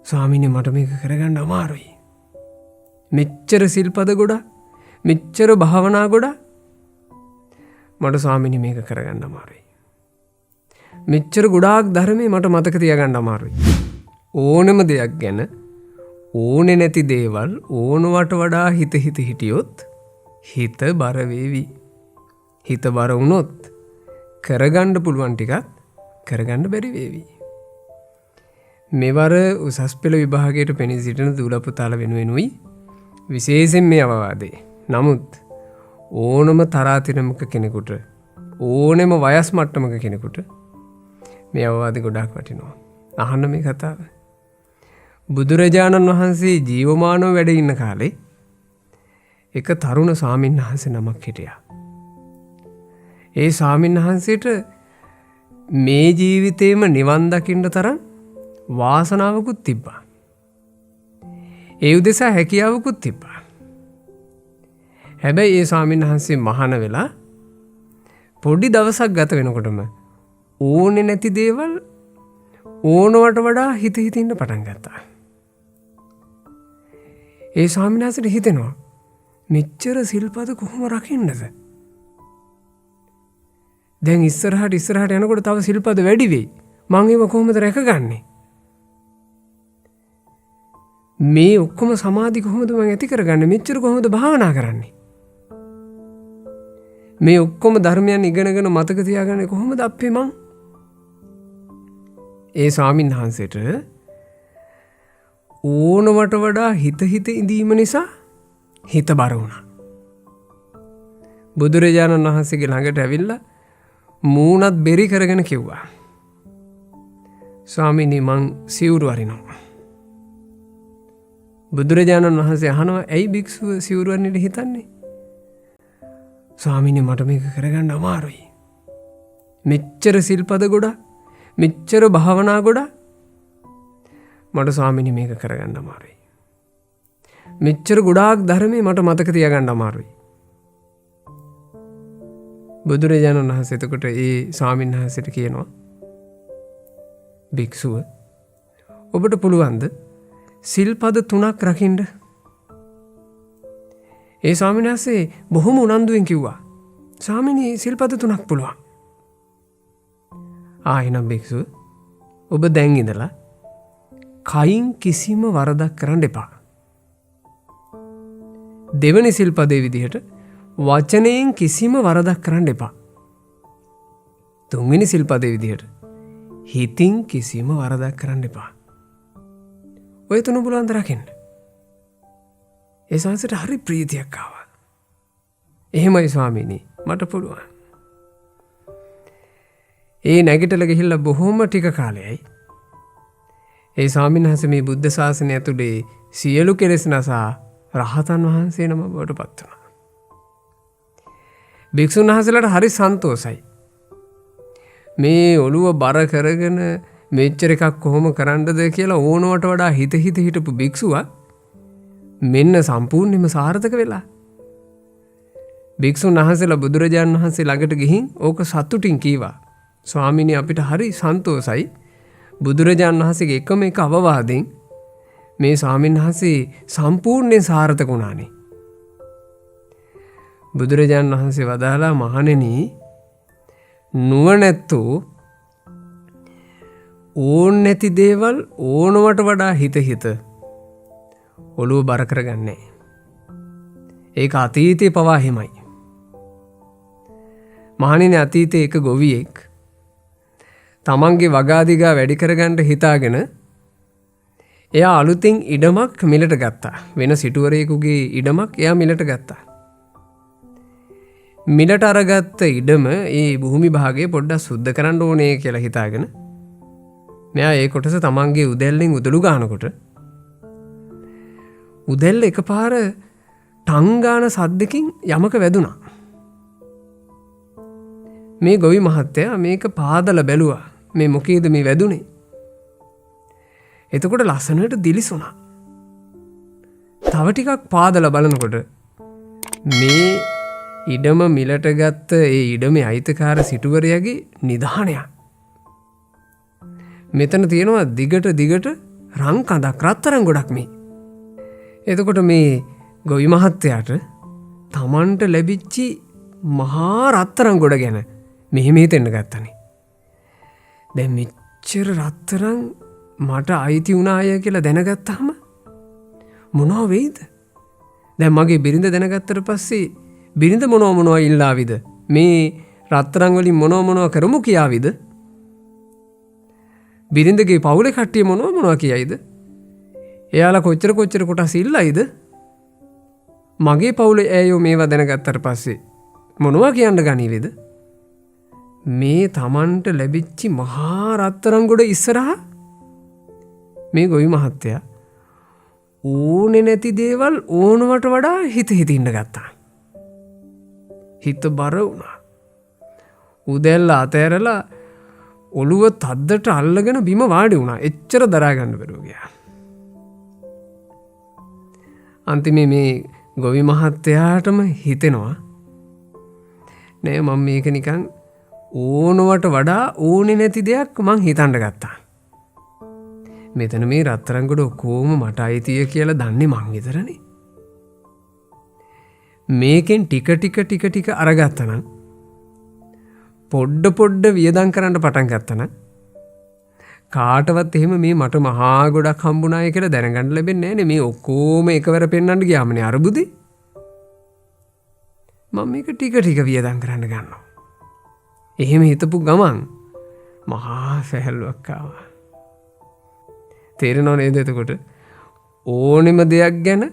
ස්වාමීනි මට මේක කරගන්න අමාරුයි. මෙච්චර සිල්පද ගොඩක්, මෙච්චර භාවනා ගොඩක් මට ස්වාමීනි මේක කරගන්න අමාරුයි. මෙච්චර ගොඩාක් ධර්මයේ මට මතක තියාගන්න අමාරුයි. ඕනෙම දෙයක් ගැන ඕනේ නැති දේවල් ඕනවට වඩා හිත හිටියොත් හිත බර වේවි. හිත බර වුණොත් කරගන්න පුළුවන් ටිකක් කරගන්න බැරි වේවි. මෙවර උසස් පෙළ විභාගයට පෙනී සිටින දූල පුතාලා වෙනුවෙනුයි විශේෂයෙන් මේ අවවාදේ. නමුත් ඕනම තරාතිරමක කෙනෙකුට ඕනෙම වයස් මට්ටමක කෙනෙකුට මේ අවවාදේ ගොඩාක් වටිනවා. අහන්න මේ කතාව. බුදුරජාණන් වහන්සේ ජීවමානව වැඩ ඉන්න කාලේ එක තරුණ ස්වාමීන් වහන්සේ නමක් හිටියා. ඒ ස්වාමීන් වහන්සේට මේ ජීවිතේම නිවන් දකින්න තරම් වාසනාවකුත් තිබ්බා. ඒ උදෙසා හැකියාවකුත් තිබ්බා. හැබැයි ඒ ස්වාමීන් වහන්සේ මහාන වෙලා පොඩි දවසක් ගත වෙනකොටම ඕනේ නැති දේවල් ඕනවට වඩා හිත ඉන්න පටන් ගත්තා. ඒ ස්වාමීන් වහන්සේට හිතෙනවා මෙච්චර සිල්පද කොහොම රකින්නද? දැන් ඉස්සරහට යනකොට තව සිල්පද වැඩි වෙයි. මං ඒව කොහොමද රැකගන්නේ? මේ ඔක්කොම සමාධි කොහොමද මම ඇති කරගන්නේ? මෙච්චර කොහොමද භාවනා කරන්නේ? මේ ඔක්කොම ධර්මයන් ඉගෙනගෙන මතක තියාගන්නේ කොහොමද අපේ මං? ඒ ස්වාමීන් වහන්සේට ඕනවට වඩා හිත ඉඳීම නිසා හිත බර වුණා. බුදුරජාණන් වහන්සේගේ ළඟට ඇවිල්ලා මූණත් බෙරි කරගෙන කිව්වා, ස්වාමීනි මං සිවුරු අරිනවා. බුදුරජාණන් වහන්සේ අහනවා, ඇයි භික්ෂුව සිවුරු අරින්නට හිතන්නේ? ස්වාමීනි මට මේක කරගන්න අමාරුයි. මෙච්චර සිල්පද ගොඩක්, මෙච්චර භාවනා ගොඩක් මට ස්වාමීනි මේක කරගන්න අමාරුයි. මෙච්චර ගොඩාක් ධර්මයේ මට මතක තියාගන්න අමාරුයි. බුදුරජාණන් වහන්සේ එතකොට ඒ ස්වාමීන් වහන්සේට කියනවා, භික්ෂුව ඔබට පුළුවන්ද සිල්පද 3ක් රකින්න? ඒ ස්වාමීන් වහන්සේ බොහොම උනන්දුවෙන් කිව්වා, ස්වාමීනි සිල්පද 3ක් පුළුවන්. එහෙනම් භික්ෂුව ඔබ දැන් ඉඳලා කයින් කිසිම වරදක් කරන්න එපා. දෙවනි සිල්පදේ විදිහට වචනයෙන් කිසිම වරදක් කරන්න එපා. තුන්වෙනි සිල්පදේ විදිහට හිතින් කිසිම වරදක් කරන්න එපා. ඔය තුන පුළුවන් ද රකින්න? ඒ සංසයට හරි ප්‍රීතියක් ආවා. එහෙමයි ස්වාමීනි මට පුළුවන්. ඒ නැගිටලා ගිහිල්ලා බොහොම ටික කාලයයි ඒ ස්වාමීන් වහන්සේ මේ බුද්ධ ශාසනය ඇතුලේ සියලු කෙලෙස් නසා රහතන් වහන්සේ නම බවට පත් වුණා. භික්ෂුන් වහන්සේලාට හරි සන්තෝෂයි. මේ ඔළුව බර කරගෙන මෙච්චර එකක් කොහොම කරන්නද කියලා ඕනවට වඩා හිත හිටපු භික්ෂුවක් මෙන්න සම්පූර්ණයෙන්ම සාර්ථක වෙලා. භික්ෂුන් වහන්සේලා බුදුරජාණන් වහන්සේ ළඟට ගිහින් ඕක සතුටින් කීවා, ස්වාමීනි අපිට හරි සන්තෝෂයි බුදුරජාණන් වහන්සේගේ එකම එක අවවාදෙන් මේ ස්වාමීන් වහන්සේ සම්පූර්ණයෙන් සාර්ථක වුණානේ. බුදුරජාණන් වහන්සේ වදාලා, මහණෙනි නුවණැත්තෝ ඕන නැති දේවල් ඕනවට වඩා හිත ඔළුව බර කරගන්නේ. ඒක අතීතේ පවා හිමයි. මහණෙනි අතීතේ එක ගොවියෙක් තමන්ගේ වගාදිගා වැඩි කරගන්න හිතාගෙන එයා අලුතින් ඉඩමක් මිලට ගත්තා. වෙන සිටුවරයෙකුගේ ඉඩමක් එයා මිලට ගත්තා. මිලට අරගත්ත ඉඩම ඒ භූමි භාගය පොඩ්ඩක් සුද්ධ කරන්න ඕනේ කියලා හිතාගෙන මෙයා ඒ කොටස තමන්ගේ උදැල්ලෙන් උදළු ගන්නකොට උදැල්ල එකපාර ටංගාන සද්දකින් යමක වැදුනා. මේ ගොවි මහත්තයා මේක පාදලා බැලුවා, මේ මොකේද මේ වැදුනේ? එතකොට ලස්සනට දිලිසුණා. තව ටිකක් පාදලා බලනකොට මේ ඉඩම මිලට ගත්ත ඒ ඉඩමේ අයිතිකාර සිටුවරයාගේ නිධානයක්. මෙතන තියෙනවා දිගට රන් කඳක් රත්තරන් ගොඩක් මේ. එතකොට මේ ගොවි මහත්තයාට තමන්ට ලැබිච්චි මහා රත්තරන් ගොඩ ගැන මෙහෙම හිතෙන්න ගත්තනේ. දැන් මෙච්චර රත්තරන් මට අයිති වුණාය කියලා දැනගත්තාම මොනවා වෙයිද? දැන් මගේ බිරිඳ දැනගත්තට පස්සේ බිරිඳ මොනවා ඉල්ලාවිද? මේ රත්තරන් වලින් මොනවා කරමු කියාවිද? බිරිඳගේ පවුලේ කට්ටිය මොනවා කියයිද? එයාලා කොච්චර කොටස් ඉල්ලයිද? මගේ පවුලේ ඇයෝ මේවා දැනගත්තට පස්සේ මොනවා කියන්න ගනීවිද? මේ තමන්ට ලැබිච්චි මහා රත්තරන් ගොඩ ඉස්සරහා මේ ගොවි මහත්තයා ඕනේ නැති දේවල් ඕනවට වඩා හිතින්න ගත්තා. හිත බර වුණා. උදැල්ල අතෑරලා ඔළුව තද්දට අල්ලගෙන බිම වාඩි වුණා. එච්චර දරා ගන්න බැරුව ගියා. අන්තිමේ මේ ගොවි මහත්තයාටම හිතෙනවා නෑ මම මේක නිකන් ඕනවට වඩා ඕනේ නැති දෙයක් මං හිතන්න ගත්තා. මෙතන මේ රත්තරන් ගොඩ ඔක්කොම මට අයිතිය කියලා දන්නේ මං විතරනේ. මේකෙන් ටික අරගත්තනම් පොඩ්ඩ වියදම් කරන්න පටන් ගත්තනම් කාටවත් එහෙම මේ මට මහා ගොඩක් හම්බුනාය කියලා දැනගන්න ලැබෙන්නේ නැහැ නේ. මේ ඔක්කොම එකවර පෙන්වන්න ගියාමනේ අරුබුදේ. මම මේක ටික වියදම් කරන්න ගන්නවා. එහෙම හිතපු ගමන් මහා සැහැල්ලුවක් ආවා. තේරෙනව නේද? එතකොට ඕනෙම දෙයක් ගැන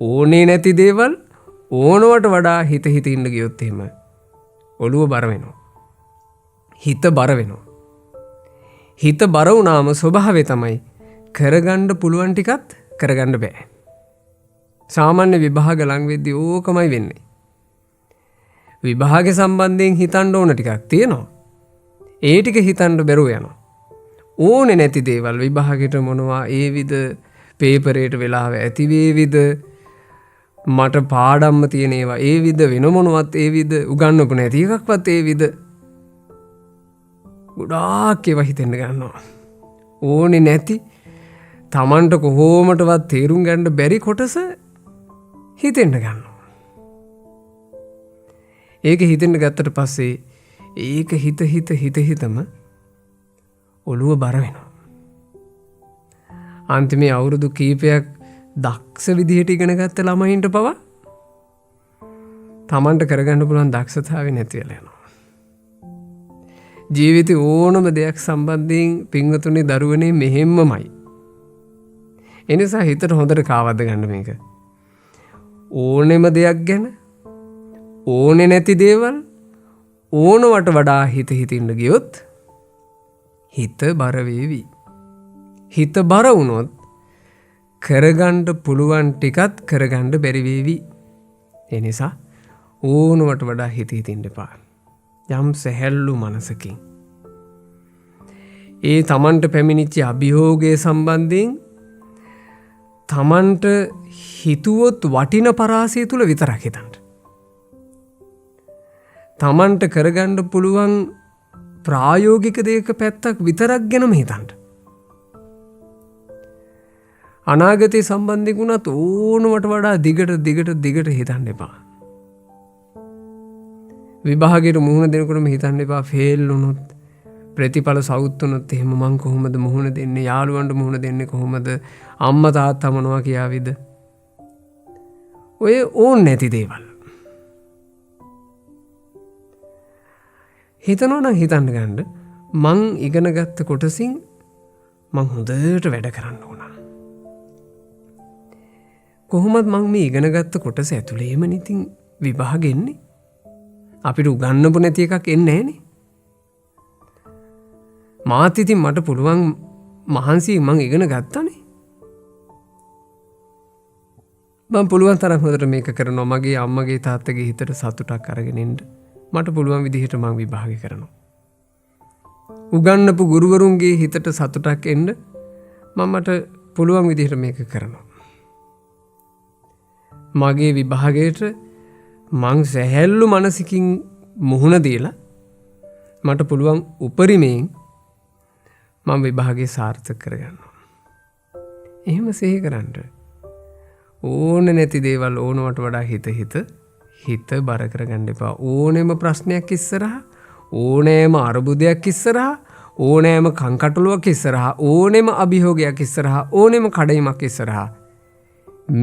ඕනේ නැති දේවල් ඕනවට වඩා හිතින්න ගියොත් එහෙම ඔළුව බර වෙනවා. හිත බර වෙනවා. හිත බර වුණාම ස්වභාවය තමයි කරගන්න පුළුවන් ටිකත් කරගන්න බෑ. සාමාන්‍ය විභාග ලඟ වෙද්දී ඕකමයි වෙන්නේ. විභාග සම්බන්ධයෙන් හිතන්න ඕන ටිකක් තියෙනවා. ඒ ටික හිතන්න බැරුව යනවා. ඕනේ නැති දේවල් විභාගෙට මොනවා ඒවිද පේපරේට වෙලාව ඇති වේවිද මට පාඩම්ම තියෙන ඒවා ඒවිද වෙන මොනවත් ඒවිද උගන්නපු නැති එකක්වත් ඒවිද ගොඩාක් ඒවා හිතෙන්න ගන්නවා. ඕනේ නැති තමන්ට කොහොමටවත් තේරුම් ගන්න බැරි කොටස හිතෙන්න ගන්නවා. ඒක හිතෙන්න ගත්තට පස්සේ ඒක හිතම ඔළුව බර වෙනවා. අන්තිමේ අවුරුදු කීපයක් දක්ෂ විදිහට ඉගෙන ගත්ත ළමයින්ට පවා තමන්ට කරගන්න පුළුවන් දක්ෂතාවය නැති වෙලා යනවා. ජීවිතේ ඕනම දෙයක් සම්බන්ධයෙන් පින්වතුනි දරුවනේ මෙහෙම්මමයි. ඒ නිසා හිතට හොඳට කාවද්ද ගන්න මේක. ඕනෙම දෙයක් ගැන ඕනේ නැති දේවල් ඕනවට වඩා හිතින්න ගියොත් හිත බර වේවි. හිත බර වුණොත් කරගන්න පුළුවන් ටිකත් කරගන්න බැරි වේවි. ඒ නිසා ඕනවට වඩා හිතින්න එපා. යම් සැහැල්ලු මනසකින් ඒ තමන්ට පැමිණිච්ච අභියෝගය සම්බන්ධයෙන් තමන්ට හිතුවොත් වටින පරාසය තුල විතරක් හිතන්න. තමන්ට කරගන්න පුළුවන් ප්‍රායෝගික දෙයක පැත්තක් විතරක් ගැනම හිතන්න. අනාගතය සම්බන්ධයෙන් වුණත් ඕනවට වඩා දිගට හිතන්න එපා. විභාගයට මුහුණ දෙනකොටම හිතන්න එපා ෆේල් වුණොත් ප්‍රතිඵල සවුත් වුණොත් එහෙම මං කොහොමද මුහුණ දෙන්නේ? යාළුවන්ට මුහුණ දෙන්නේ කොහොමද? අම්මා තාත්තා මොනවා කියාවිද? ඔය ඕන් නැති දේවල්. හිතනවා නම් හිතන්න ගන්න මං ඉගෙන ගත්ත කොටසින් මං හොඳට වැඩ කරන්න ඕන. කොහොමද මං මේ ඉගෙන ගත්ත කොටස ඇතුළේම ඉතින් විභාගෙ එන්නේ? අපිට උගන්නපු නැති එකක් එන්නේ නැහනේ. මාත් ඉතින් මට පුළුවන් මහන්සියෙන් මං ඉගෙන ගත්තානේ. මං පුළුවන් තරම් හොඳට මේක කරනවා. මගේ අම්මගේ තාත්තගේ හිතට සතුටක් අරගෙන ඉන්න මට පුළුවන් විදිහට මං විභාගය කරනවා. උගන්නපු ගුරුවරුන්ගේ හිතට සතුටක් එන්න මට පුළුවන් විදිහට මේක කරනවා. මගේ විභාගයට මං සැහැල්ලු මනසකින් මුහුණ දීලා මට පුළුවන් උපරිමයෙන් මම විභාගය සාර්ථක කරගන්නවා. එහෙම සිහි කරන්න. ඕන නැති දේවල් ඕනවට වඩා හිත බර කරගන්න එපා. ඕනෙම ප්‍රශ්නයක් ඉස්සරහා, ඕනෑම අරුබුදයක් ඉස්සරහා, ඕනෑම කංකටොළුවක් ඉස්සරහා, ඕනෙම අභියෝගයක් ඉස්සරහා, ඕනෙම කඩයිමක් ඉස්සරහා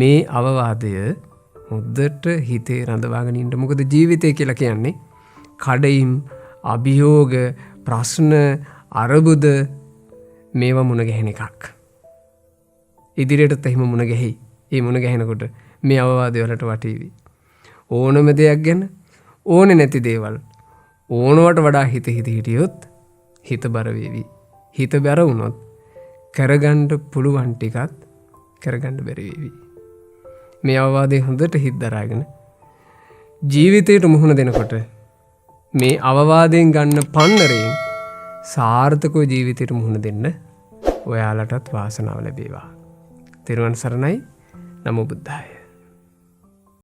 මේ අවවාදය හොද්දට හිතේ රඳවාගෙන ඉන්න. මොකද ජීවිතය කියලා කියන්නේ කඩයිම්, අභියෝග, ප්‍රශ්න, අරුබුද මේවා මුණ ගැහෙන එකක්. ඉදිරියටත් එහෙම මුණ ගැහි. ඒ මුණ ගැහෙනකොට මේ අවවාදය වලට වටීවි. ඕනම දෙයක් ගැන ඕනේ නැති දේවල් ඕනවට වඩා හිටියොත් හිත බර වේවි. හිත බර වුණොත් කරගන්න පුළුවන් ටිකත් කරගන්න බැරි වේවි. මේ අවවාදය හොඳට හිත දරාගෙන ජීවිතයට මුහුණ දෙනකොට මේ අවවාදයෙන් ගන්න පන්නරයෙන් සාර්ථකව ජීවිතයට මුහුණ දෙන්න ඔයාලටත් වාසනාව ලැබේවා. තෙරුවන් සරණයි. නමෝ බුද්ධාය.